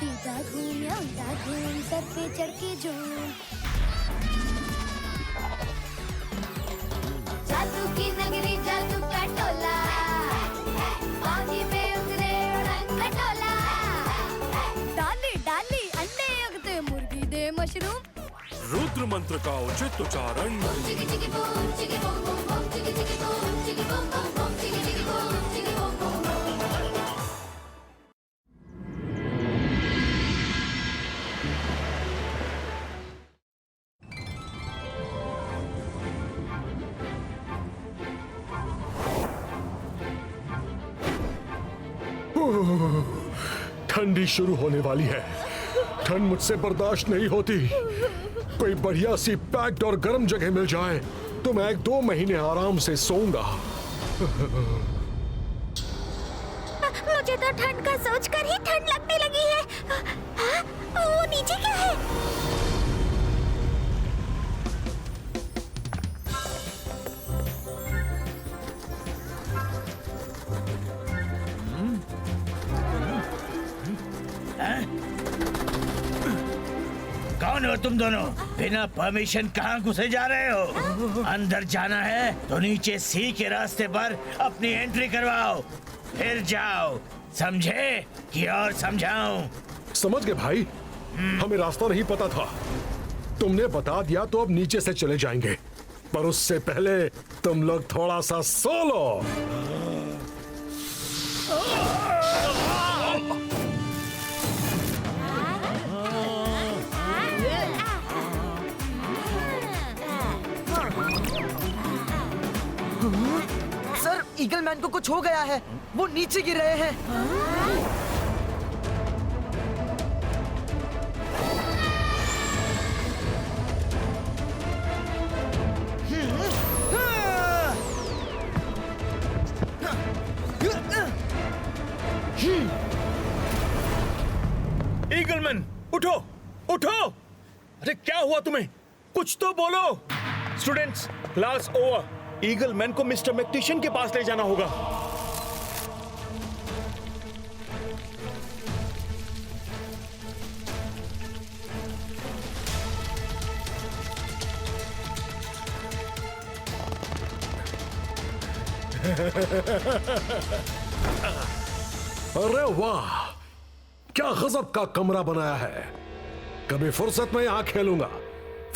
सीधा घूम या उल्टा घूम, सर पे चढ़ के झूम। जादू की नगरी, जादू का टोला, पानी में उतरे उड़न खटोला। डाली डाली अंडे उगते, मुर्गी दे मशरूम। रुद्र मंत्र का उचित उच्चारण। चिकी चिकी बूम, चिकी बूम बूम बूम, चिकी चिकी बूम, चिकी बूम बूम बूम, चिकी चिकी बूम, चिकी बूम बूम बूम। ठंडी शुरू होने वाली है। ठंड मुझसे बर्दाश्त नहीं होती। कोई बढ़िया सी पैक्ड और गर्म जगह मिल जाए तो मैं 1-2 महीने आराम से सोऊंगा। मुझे तो ठंड का सोचकर ही ठंड लगने लगी है। हाँ? वो नीचे क्या है? कौन हो तुम दोनों? बिना परमिशन कहाँ घुसे जा रहे हो? अंदर जाना है तो नीचे सी के रास्ते पर अपनी एंट्री करवाओ, फिर जाओ। समझे कि और समझाऊं? समझ गए भाई, हमें रास्ता नहीं पता था। तुमने बता दिया तो अब नीचे से चले जाएंगे, पर उससे पहले तुम लोग थोड़ा सा सो लो। सर, ईगल मैन को कुछ हो गया है। वो नीचे गिर रहे हैं। ईगलमैन, उठो उठो! अरे क्या हुआ तुम्हें? कुछ तो बोलो। Students, class over. ईगलमैन को मिस्टर मैक्टिशियन के पास ले जाना होगा। अरे वाह, क्या गजब का कमरा बनाया है। कभी फुर्सत में यहां खेलूंगा।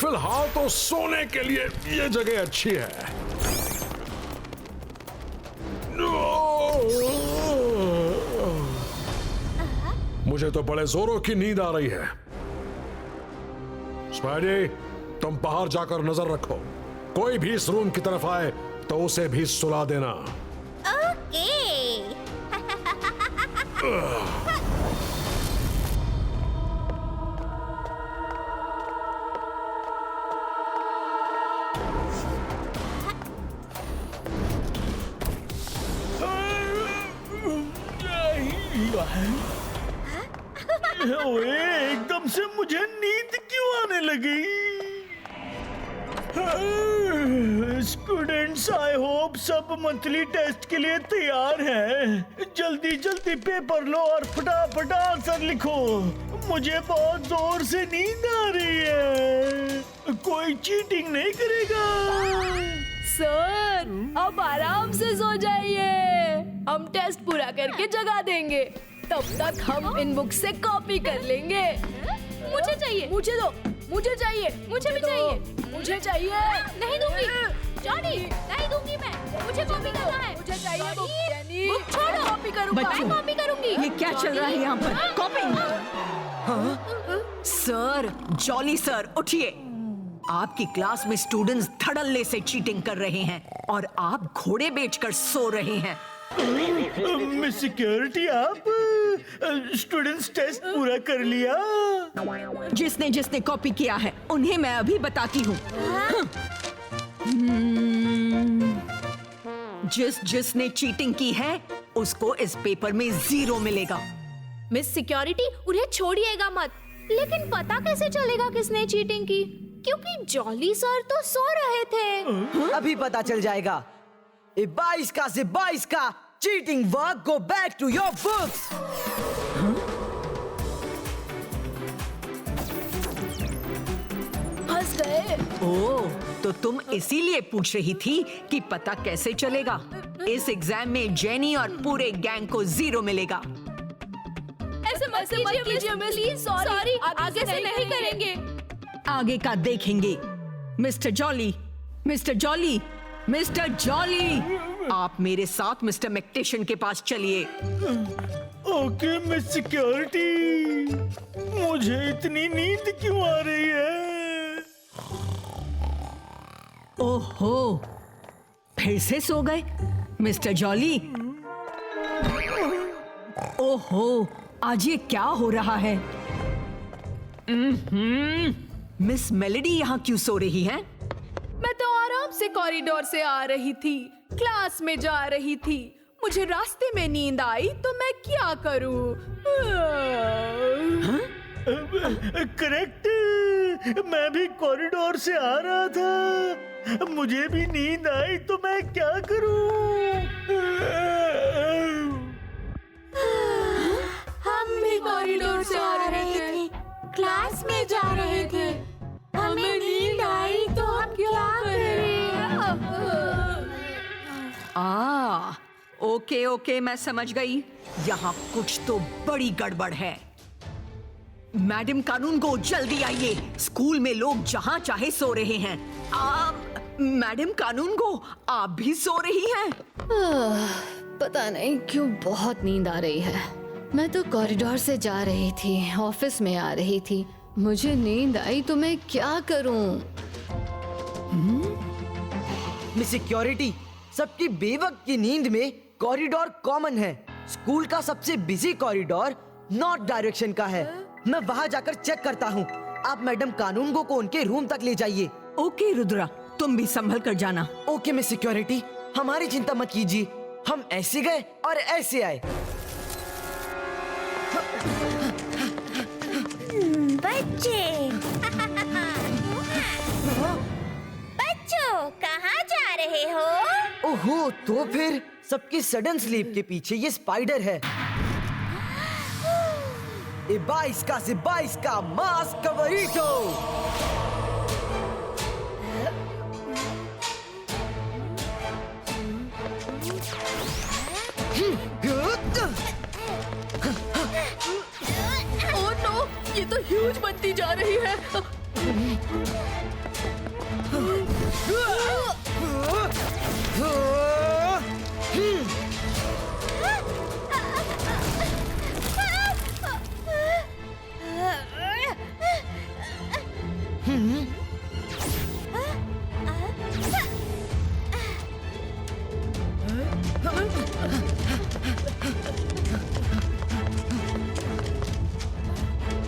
फिलहाल तो सोने के लिए ये जगह अच्छी है। मुझे तो बड़े जोरों की नींद आ रही है। स्पाइडी, तुम बाहर जाकर नजर रखो। कोई भी इस रूम की तरफ आए तो उसे भी सुला देना। ओके। ओए, एकदम से मुझे नींद क्यों आने लगी? स्टूडेंट्स, आई होप सब मंथली टेस्ट के लिए तैयार हैं। जल्दी जल्दी पेपर लो और फटाफट आंसर लिखो। मुझे बहुत जोर से नींद आ रही है। कोई चीटिंग नहीं करेगा? सर, अब आराम से सो जाइए। हम टेस्ट पूरा करके जगा देंगे। तब तक हम इन बुक से कॉपी कर लेंगे। मुझे चाहिए। मुझे दो। मुझे चाहिए। मुझे भी चाहिए। मुझे चाहिए। नहीं दूंगी जॉनी, नहीं दूंगी मैं। मुझे कॉपी करना है। मुझे चाहिए बुक। जेनी, बुक छोड़ो। कॉपी करूंगा। मैं कॉपी करूंगी। ये क्या चल रहा है यहाँ पर? कॉपिंग? सर, जॉली सर, उठिए। आपकी क्लास में स्टूडेंट्स धड़ल्ले से चीटिंग कर रहे हैं और आप घोड़े बेचकर सो रहे हैं। मिस सिक्योरिटी, आप स्टूडेंट्स टेस्ट पूरा कर लिया? जिसने जिसने कॉपी किया है उन्हें मैं अभी बताती हूँ। जिसने चीटिंग की है उसको इस पेपर में 0 मिलेगा। मिस सिक्योरिटी, उन्हें छोड़िएगा मत। लेकिन पता कैसे चलेगा किसने चीटिंग की? क्योंकि जॉली सर तो सो रहे थे। अभी पता चल जाएगा। 22 का से 22 का cheating work, go back to your books. Oh, तो तुम इसीलिए पूछ रही थी कि पता कैसे चलेगा। इस एग्जाम में जेनी और पूरे गैंग को 0 मिलेगा। ऐसे मत कीजिए मिस, प्लीज सॉरी, आगे से नहीं करेंगे। आगे का देखेंगे। Mister jolly, mister jolly, mister jolly, आप मेरे साथ मिस्टर मैक्टिशन के पास चलिए। ओके मिस सिक्योरिटी, मुझे इतनी नींद क्यों आ रही है? ओहो, फिर से सो गए मिस्टर जॉली। ओहो, आज ये क्या हो रहा है? मिस मेलेडी यहाँ क्यों सो रही हैं? मैं तो आराम से कॉरिडोर से आ रही थी, क्लास में जा रही थी। मुझे रास्ते में नींद आई तो मैं क्या करूं? करेक्ट, मैं भी कॉरिडोर से आ रहा था, मुझे भी नींद आई तो मैं क्या करूं? हम भी कॉरिडोर से आ रहे थे, क्लास में जा रहे थे, हमें नींद आई तो हम क्या करें? ओके ओके, मैं समझ गई। यहाँ कुछ तो बड़ी गड़बड़ है। मैडम कानून को जल्दी आइए, स्कूल में लोग जहाँ चाहे सो रहे हैं। मैडम कानून को आप भी सो रही हैं? पता नहीं क्यों बहुत नींद आ रही है। मैं तो कॉरिडोर से जा रही थी, ऑफिस में आ रही थी, मुझे नींद आई तो मैं क्या करूं? मिस सिक्योरिटी, सबकी बेवक्त की नींद में कॉरिडोर कॉमन है। स्कूल का सबसे बिजी कॉरिडोर नॉर्थ डायरेक्शन का है। मैं वहाँ जाकर चेक करता हूँ। आप मैडम कानूनगो को उनके रूम तक ले जाइए। ओके रुद्रा, तुम भी संभल कर जाना। ओके मिस सिक्योरिटी, हमारी चिंता मत कीजिए, हम ऐसे गए और ऐसे आए। बच्चे बच्चों, कहाँ जा रहे हो? ओहो, तो फिर सबकी सडन स्लीप के पीछे ये स्पाइडर है। ये 22 का मास्क कवरिटो। ओह नो, ये तो ह्यूज बनती जा रही है।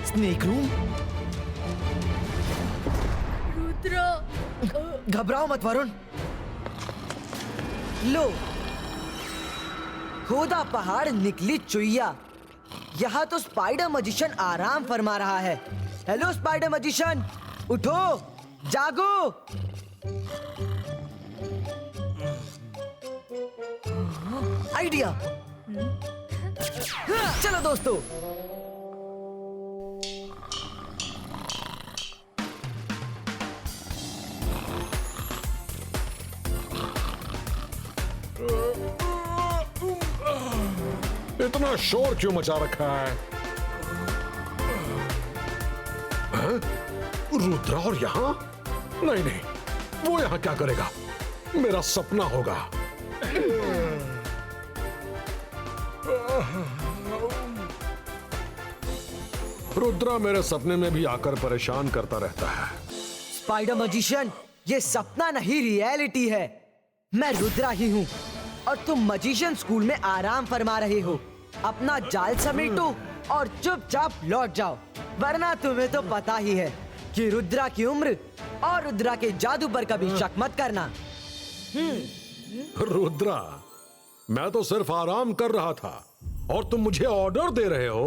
Snake room. रुद्रा, घबराओ मत वरुण। लो, खोदा पहाड़ निकली चुईया। यहाँ तो स्पाइडर मजिशियन आराम फरमा रहा है। हेलो स्पाइडर मजिशियन, उठो, जागो। आइडिया। चलो दोस्तों, इतना शोर क्यों मचा रखा है? हाँ? रुद्रा और यहाँ? नहीं नहीं, वो यहाँ क्या करेगा? मेरा सपना होगा। रुद्रा मेरे सपने में भी आकर परेशान करता रहता है। स्पाइडर मजिशियन, ये सपना नहीं रियलिटी है। मैं रुद्रा ही हूँ और तुम मजिशियन स्कूल में आराम फरमा रहे हो। अपना जाल समेटो और चुपचाप लौट जाओ, वरना तुम्हें तो पता ही है कि रुद्रा की उम्र और रुद्रा के जादू पर कभी शक मत करना। रुद्रा, मैं तो सिर्फ आराम कर रहा था और तुम मुझे ऑर्डर दे रहे हो?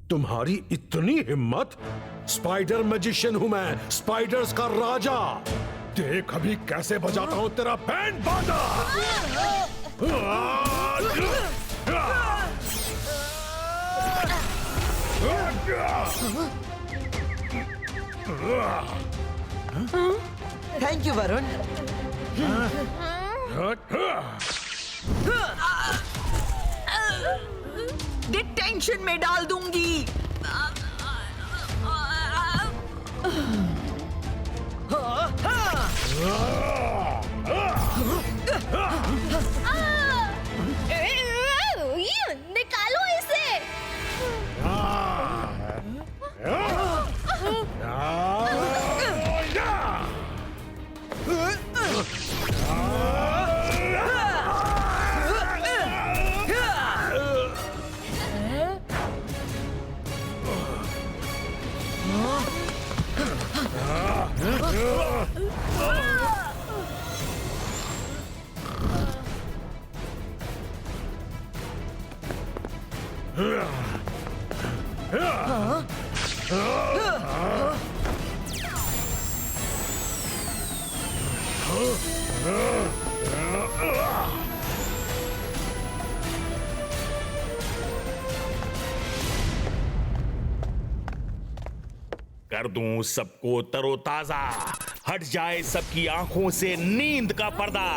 तुम्हारी इतनी हिम्मत? स्पाइडर मैजिशियन हूं मैं, स्पाइडर्स का राजा। देख अभी कैसे बजाता हूं तेरा बैंड बाजा। Thank you Varun. डिटेंशन में डाल दूंगी। निकालो इसे। कर दूं सबको तरोताजा, हट जाए सबकी आंखों से नींद का पर्दा।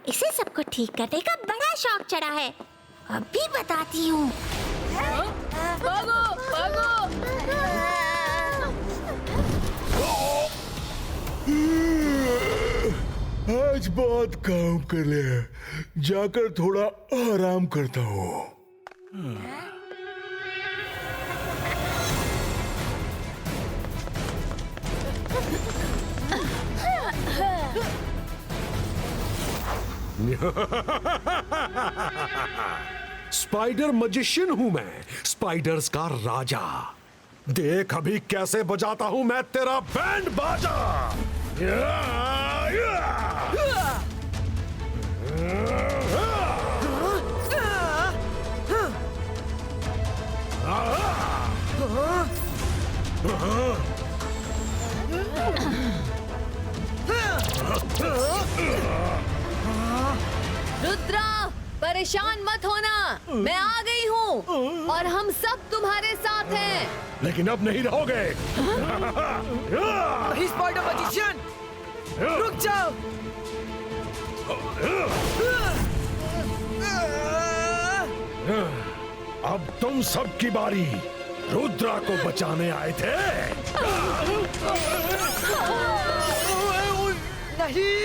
इसे सबको ठीक करने का बड़ा शौक चढ़ा है। अभी बताती हूँ। भागो भागो। आज बहुत काम कर लिया, जाकर थोड़ा आराम करता हूँ। स्पाइडर मैजिशियन हूं मैं, स्पाइडर्स का राजा। देख अभी कैसे बजाता हूं मैं तेरा बैंड बाजा। रुद्रा, परेशान मत होना, मैं आ गई हूँ और हम सब तुम्हारे साथ हैं। लेकिन अब नहीं रहोगे। स्पाइडर मैजिशियन, रुक जाओ। अब तुम सबकी बारी। रुद्रा को बचाने आए थे। नहीं।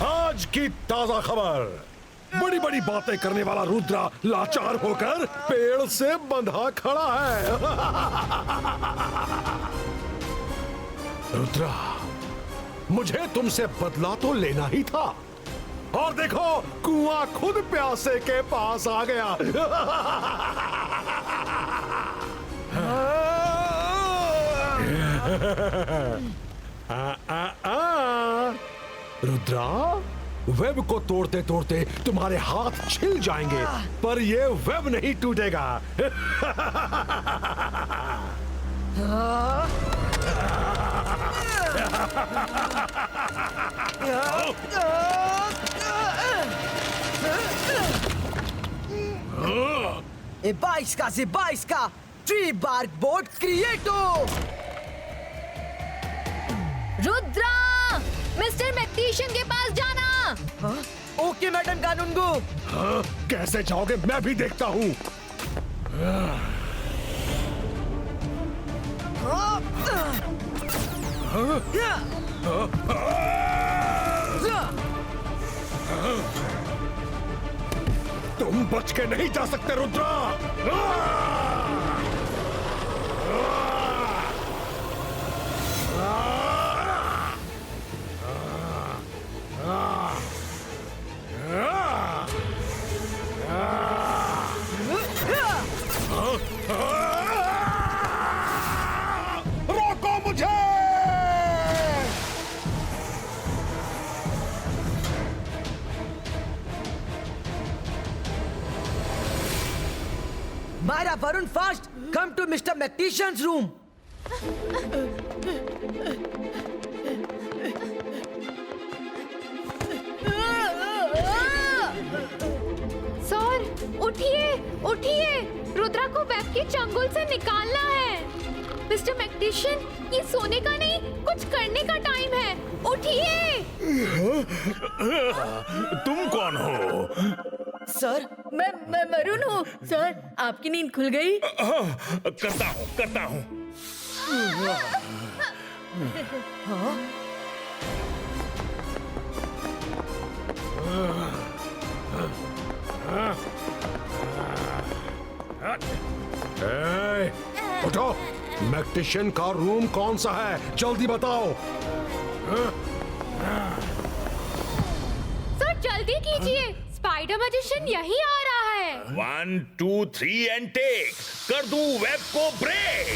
आज की ताजा खबर, बड़ी बड़ी बातें करने वाला रुद्रा लाचार होकर पेड़ से बंधा खड़ा है। रुद्रा, मुझे तुमसे बदला तो लेना ही था, और देखो कुआं खुद प्यासे के पास आ गया। रुद्रा, वेब को तोड़ते तोड़ते तुम्हारे हाथ छिल जाएंगे, पर ये वेब नहीं टूटेगा। ए 22 का से 22 का ट्री बार्क बोर्ड क्रिएटो। रुद्रा, मिस्टर मैग्नीशियन के पास जाना। Okay madam Kanungo. कैसे जाओगे मैं भी देखता हूँ। तुम बच के नहीं जा सकते रुद्रा। रोको मुझे। Myra, Varun, fast come to mister magician's room. Sir उठिए उठिए, रुद्रा को वेब के चंगुल से निकालना है। मिस्टर मैग्नेशियन, ये सोने का नहीं, कुछ करने का टाइम है। उठिए। तुम कौन हो? सर मैं मरून हूँ। सर आपकी नींद खुल गई? करता हूँ। ए, उठो। मैग्नेशियन का रूम कौन सा है? जल्दी बताओ। सर जल्दी कीजिए, स्पाइडर मैजिशियन यही आ रहा है। 1 2 3 एंड टेक। कर दूं वेब को ब्रेक।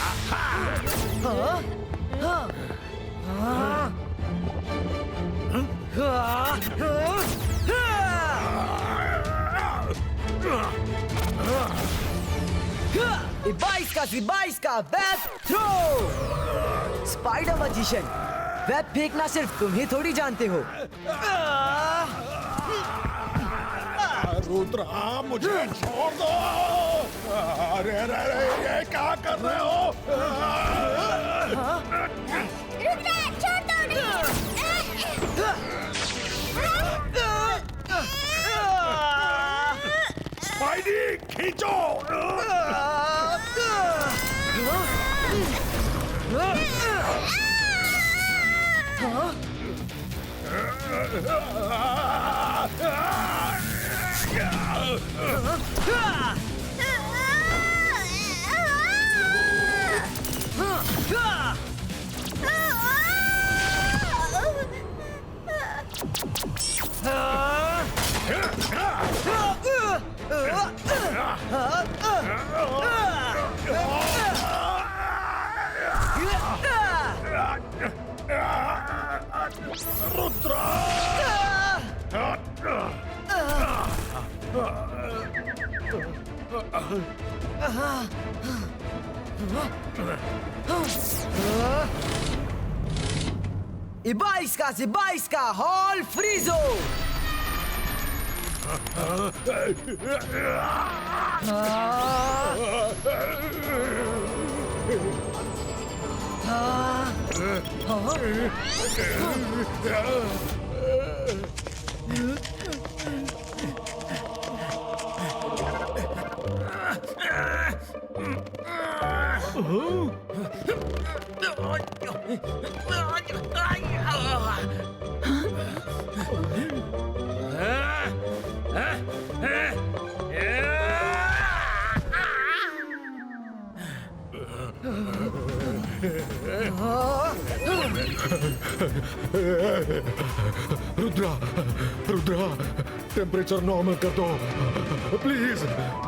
बाईस का web throw. Spider magician, web फेंकना सिर्फ तुम ही थोड़ी जानते हो। रुद्रा, मुझे छोड़ दो। अरे अरे अरे, ये क्या कर रहे हो? रुद्रा, छोड़ दो। स्पाइडी, खींचो। बाईस का हॉल फ्रीजो। रुद्रा, टेम्परेचर नॉर्मल कर दो प्लीज।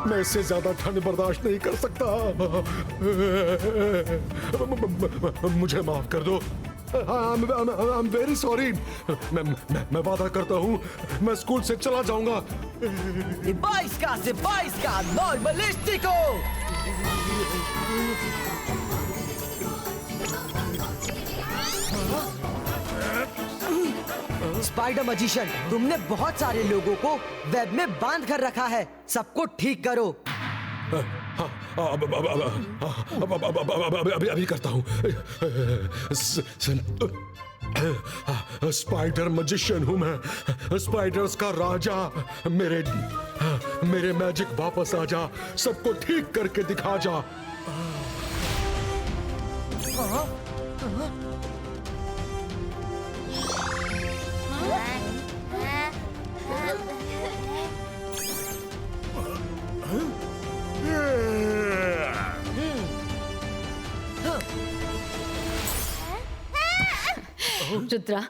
मैं इससे ज्यादा ठंड बर्दाश्त नहीं कर सकता। मुझे माफ कर दो। I'm very sorry। मैं वादा करता हूँ, मैं स्कूल से चला जाऊंगा। 22 का नॉर्मलिस्टिको। स्पाइडर मैजिशियन, तुमने बहुत सारे लोगों को वेब में बांध कर रखा है, सबको ठीक करो। अभी करता हूँ। स्पाइडर मैजिशियन हूँ मैं, स्पाइडर्स का राजा। मेरे मैजिक वापस आ जा, सबको ठीक करके दिखा जा। रुद्रा,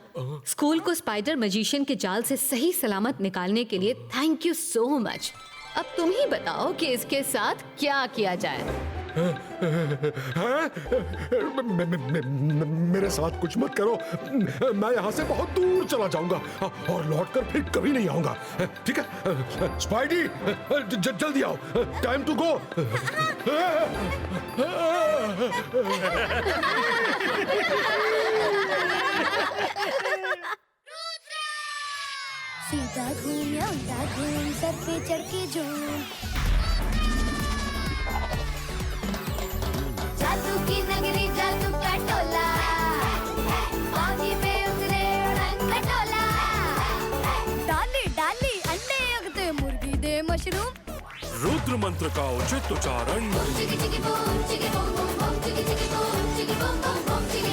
स्कूल को स्पाइडर मैजिशियन के जाल से सही सलामत निकालने के लिए थैंक यू सो मच। अब तुम ही बताओ कि इसके साथ क्या किया जाए। मेरे साथ कुछ मत करो। मैं यहाँ से बहुत दूर चला जाऊंगा और लौटकर फिर कभी नहीं आऊंगा। ठीक है स्पाइडी, जल्दी आओ, टाइम टू गो। सीधा घूम या उल्टा घूम, सर पे चढ़ के झूम। जादू की नगरी, जादू का टोला, पानी पे उतरे उड़न खटोला। डाली डाली अंडे उगते, मुर्गी दे मशरूम। रुद्र मंत्र का उचित उच्चारण। चिकी चिकी बूम, चिकी बूम बूम बूम, चिकी चिकी बूम, चिकी बूम बूम बूम, चिकी